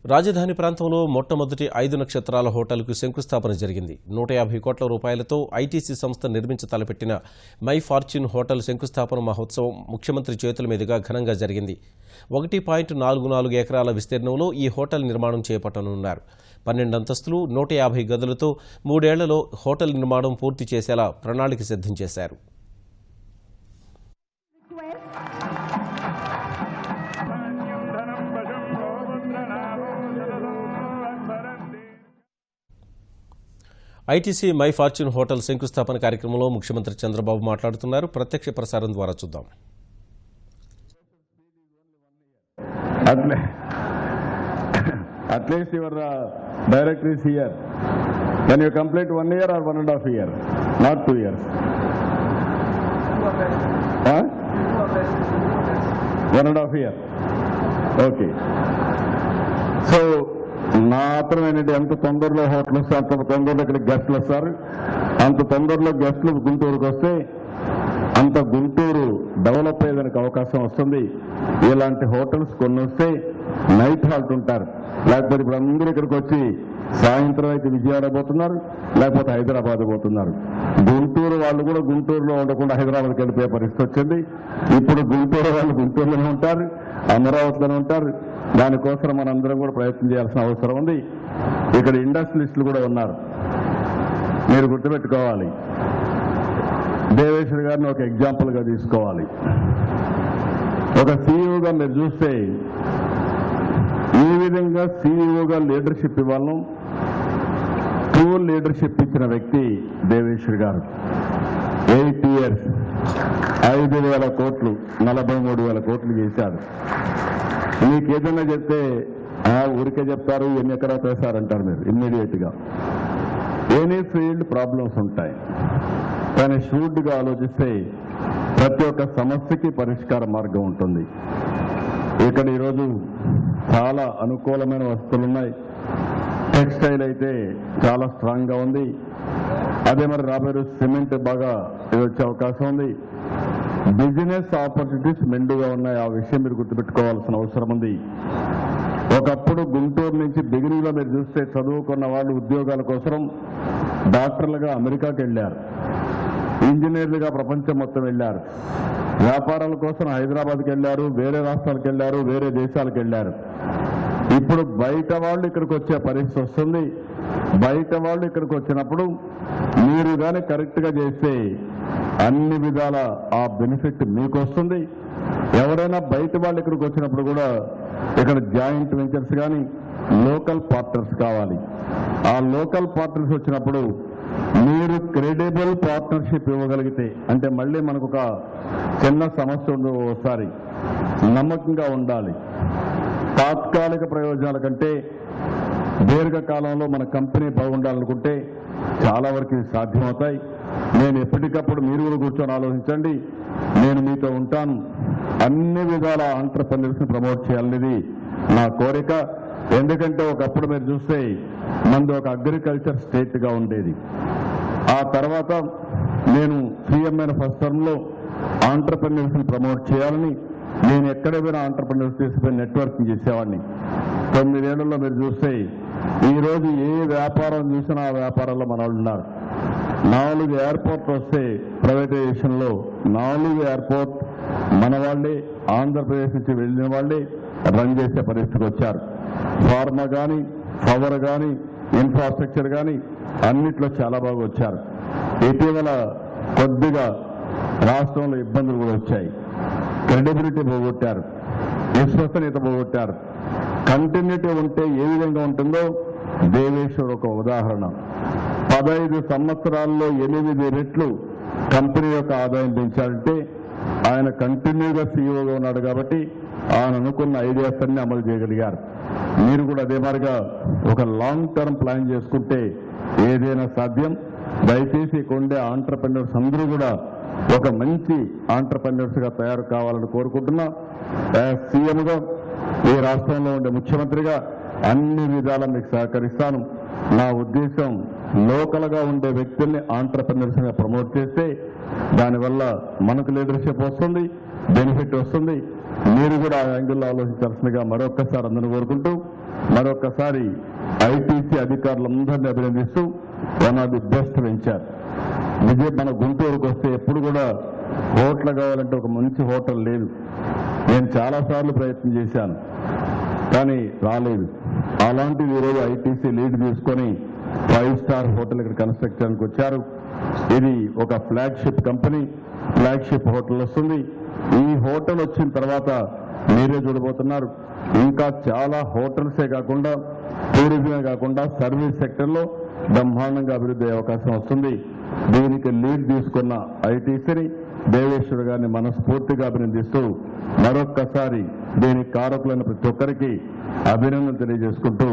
రాజధాని ప్రాంతంలో మొట్టమొదటి 5 నక్షత్రాల హోటల్కు శంకుస్థాపన జరిగింది. 150 కోట్ల రూపాయలతో ఐటీసీ సంస్థ నిర్మించ తలపెట్టిన మై ఫార్చ్యూన్ హోటల్ శంకుస్థాపన మహోత్సవం ముఖ్యమంత్రి చేతుల మీదుగా ఘనంగా జరిగింది. 1.44 ఎకరాల విస్తీర్ణంలో ఈ హోటల్ నిర్మాణం చేపట్టనున్నారు. 12 అంతస్తులు 150 గదులతో 3 ఏళ్లలో హోటల్ నిర్మాణం పూర్తి చేసేలా ప్రణాళిక సిద్ధం చేశారు. ఐటీసీ మై ఫార్చ్యూన్ హోటల్ శంకుస్థాపన కార్యక్రమంలో ముఖ్యమంత్రి చంద్రబాబు మాట్లాడుతున్నారు. ప్రత్యక్ష ప్రసారం ద్వారా చూద్దాం. At least your director is here. Can you complete 1 year or 1.5 years? Not 2 years. 1.5 years. Okay. So, నా ఆత్రం ఏంటంటే ఎంత తొందరలో హోటల్ వస్తే అంత తొందరలో ఇక్కడ గెస్టులు వస్తారు. అంత తొందరలో గెస్టులు గుంటూరుకు వస్తే అంత గుంటూరు డెవలప్ అయ్యేదానికి అవకాశం వస్తుంది. ఇలాంటి హోటల్స్ కొన్ని వస్తే నైట్ హాల్ట్ ఉంటారు. లేకపోతే ఇప్పుడు అందరూ ఇక్కడికి వచ్చి సాయంత్రం అయితే విజయవాడ పోతున్నారు, లేకపోతే హైదరాబాద్ పోతున్నారు. గుంటూరు వాళ్ళు కూడా గుంటూరులో ఉండకుండా హైదరాబాద్కి వెళ్ళిపోయే పరిస్థితి వచ్చింది. ఇప్పుడు గుంటూరు వాళ్ళు గుంటూరులోనే ఉంటారు, అమరావతిలోనే ఉంటారు. దానికోసం మనందరం కూడా ప్రయత్నం చేయాల్సిన అవసరం ఉంది. ఇక్కడ ఇండస్ట్రియలిస్టులు కూడా ఉన్నారు, మీరు గుర్తుపెట్టుకోవాలి. దేవేశ్వర్ గారిని ఒక ఎగ్జాంపుల్గా తీసుకోవాలి. ఒక సీఈఓగా మీరు చూస్తే ఈ విధంగా సీఈఓగా లీడర్షిప్ ఇవ్వాలను టూల్ లీడర్షిప్ ఇచ్చిన వ్యక్తి దేవేశ్వర్ గారు. 8 years 5,000 కోట్లు 43,000 కోట్లు చేశారు. మీకు ఏదైనా చెప్తే ఊరికే చెప్తారు, ఎన్ని ఎకరాలు వేశారంటారు మీరు ఇమ్మీడియట్గా. ఎనీ ఫీల్డ్ ప్రాబ్లమ్స్ ఉంటాయి, కానీ షూడ్గా ఆలోచిస్తే ప్రతి ఒక్క సమస్యకి పరిష్కార మార్గం ఉంటుంది. ఇక్కడ ఈరోజు చాలా అనుకూలమైన వస్తువులు ఉన్నాయి. టెక్స్టైల్ అయితే చాలా స్ట్రాంగ్గా ఉంది. అదే మరి రాబోయే సిమెంట్ బాగా వచ్చే అవకాశం ఉంది. బిజినెస్ ఆపర్చునిటీస్ మెండుగా ఉన్నాయి. ఆ విషయం మీరు గుర్తుపెట్టుకోవాల్సిన అవసరం ఉంది. ఒకప్పుడు గుంటూరు నుంచి బిగినింగ్లో మీరు చూస్తే చదువుకున్న వాళ్ళు ఉద్యోగాల కోసం డాక్టర్లుగా అమెరికాకి వెళ్ళారు, ఇంజనీర్లుగా ప్రపంచం మొత్తం వెళ్ళారు, వ్యాపారాల కోసం హైదరాబాద్కి వెళ్ళారు, వేరే రాష్ట్రాలకు వెళ్ళారు, వేరే దేశాలకు వెళ్ళారు. ఇప్పుడు బయట వాళ్ళు ఇక్కడికి వచ్చే పరిస్థితి వస్తుంది. బయట వాళ్ళు ఇక్కడికి వచ్చినప్పుడు మీరు కానీ కరెక్ట్గా చేస్తే అన్ని విధాల ఆ బెనిఫిట్ మీకు వస్తుంది. ఎవరైనా బయట వాళ్ళు ఇక్కడికి వచ్చినప్పుడు కూడా ఇక్కడ జాయింట్ వెంచర్స్ కానీ లోకల్ పార్ట్నర్స్ కావాలి. ఆ లోకల్ పార్ట్నర్స్ వచ్చినప్పుడు మీరు క్రెడిబుల్ పార్ట్నర్షిప్ ఇవ్వగలిగితే, అంటే మళ్ళీ మనకు ఒక చిన్న సమస్య ఉంది, ఒకసారి నమ్మకంగా ఉండాలి. తాత్కాలిక ప్రయోజనాల కంటే దీర్ఘకాలంలో మన కంపెనీ బాగుండాలనుకుంటే చాలా వరకు ఇది సాధ్యమవుతాయి. నేను ఎప్పటికప్పుడు మీరు కూడా కూర్చొని ఆలోచించండి, నేను మీతో ఉంటాను. అన్ని విధాల ఆంటర్‌ప్రెన్యూర్స్ని ప్రమోట్ చేయాలనేది నా కోరిక. ఎందుకంటే ఒకప్పుడు మీరు చూస్తే మనది ఒక అగ్రికల్చర్ స్టేట్గా ఉండేది. ఆ తర్వాత నేను సీఎం అయిన ఫస్ట్ టర్మ్లో ఆంటర్‌ప్రెన్యూర్స్ని ప్రమోట్ చేయాలని నేను ఎక్కడ పోయినా ఆంటర్‌ప్రెన్యూర్స్ తీసుకుపోయి నెట్వర్కింగ్ చేసేవాడిని. 9 ఏళ్లలో మీరు చూస్తే ఈరోజు ఏ వ్యాపారం చూసినా ఆ వ్యాపారాల్లో మన వాళ్ళు ఉన్నారు. 4 ఎయిర్పోర్ట్ వస్తే ప్రైవేటైజేషన్లో 4 ఎయిర్పోర్ట్ మన వాళ్ళే, ఆంధ్రప్రదేశ్ నుంచి వెళ్ళిన వాళ్ళే రన్ చేసే పరిస్థితికి వచ్చారు. ఫార్మా కానీ, పవర్ కానీ, ఇన్ఫ్రాస్ట్రక్చర్ కానీ అన్నిట్లో చాలా బాగా వచ్చారు. ఇటీవల కొద్దిగా రాష్ట్రంలో ఇబ్బందులు కూడా వచ్చాయి. క్రెడిబిలిటీ పోగొట్టారు, విశ్వసనీయత పోగొట్టారు. కంటిన్యూటీ ఉంటే ఏ విధంగా ఉంటుందో దేవేశ్వర్ ఒక ఉదాహరణ. 15 సంవత్సరాల్లో 8 రెట్లు కంపెనీ యొక్క ఆదాయం పెంచాలంటే ఆయన కంటిన్యూగా సీఈఓగా ఉన్నాడు కాబట్టి ఆయన అనుకున్న ఐడియాస్ అన్ని అమలు చేయగలిగారు. మీరు కూడా అదే మాదిరిగా ఒక లాంగ్ టర్మ్ ప్లాన్ చేసుకుంటే ఏదైనా సాధ్యం. దయచేసి కొండే ఆంటర్‌ప్రెన్యూర్స్ అందరూ కూడా ఒక మంచి ఆంటర్‌ప్రెన్యూర్స్గా తయారు కావాలని కోరుకుంటున్నా. సీఎంగా ఈ రాష్ట్రంలో ఉండే ముఖ్యమంత్రిగా అన్ని విధాలా మీకు సహకరిస్తాను. నా ఉద్దేశం లోకల్గా ఉండే వ్యక్తుల్ని ఆంటర్‌ప్రెన్యూర్స్గా ప్రమోట్ చేస్తే దానివల్ల మనకు లీడర్షిప్ వస్తుంది, బెనిఫిట్ వస్తుంది. మీరు కూడా ఆ యాంగిల్లో ఆలోచించాల్సిందిగా మరొక్కసారి అందరూ కోరుకుంటూ మరొకసారి ఐటీసీ అధికారులందరినీ అభినందిస్తూ one of the best venture. మన గుంటూరుకు వస్తే ఎప్పుడు కూడా హోటల్ కావాలంటే ఒక మంచి హోటల్ లేదు. నేను చాలాసార్లు ప్రయత్నం చేశాను కానీ రాలేదు. అలాంటిది ఈరోజు ఐటీసీ లీడ్ తీసుకొని 5 స్టార్ హోటల్ ఇక్కడ కన్స్ట్రక్ట్ చేయడానికి వచ్చారు. ఇది ఒక ఫ్లాగ్షిప్ కంపెనీ, ఫ్లాగ్షిప్ హోటల్ వస్తుంది. ఈ హోటల్ వచ్చిన తర్వాత మీరే చూడబోతున్నారు ఇంకా చాలా హోటల్సే కాకుండా టూరిజమే కాకుండా సర్వీస్ సెక్టర్లో బ్రహ్మాండంగా అభివృద్ధి అయ్యే అవకాశం వస్తుంది. దీనికి లీడ్ తీసుకున్న ఐటీసీని దేవేశ్వర్ గారిని మనస్ఫూర్తిగా అభినందిస్తూ మరొక్కసారి దీనికి కారకులైన ప్రతి ఒక్కరికి అభినందన తెలియజేసుకుంటూ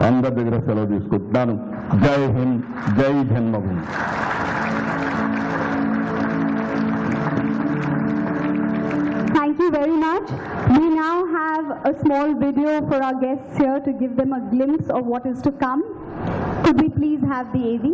అందరి దగ్గర సెలవు తీసుకుంటున్నాను. జై హింద్, జై జన్మభూమి. Thank you very much. We now have a small video for our guests here to give them a glimpse of what is to come. Could we please have the AV?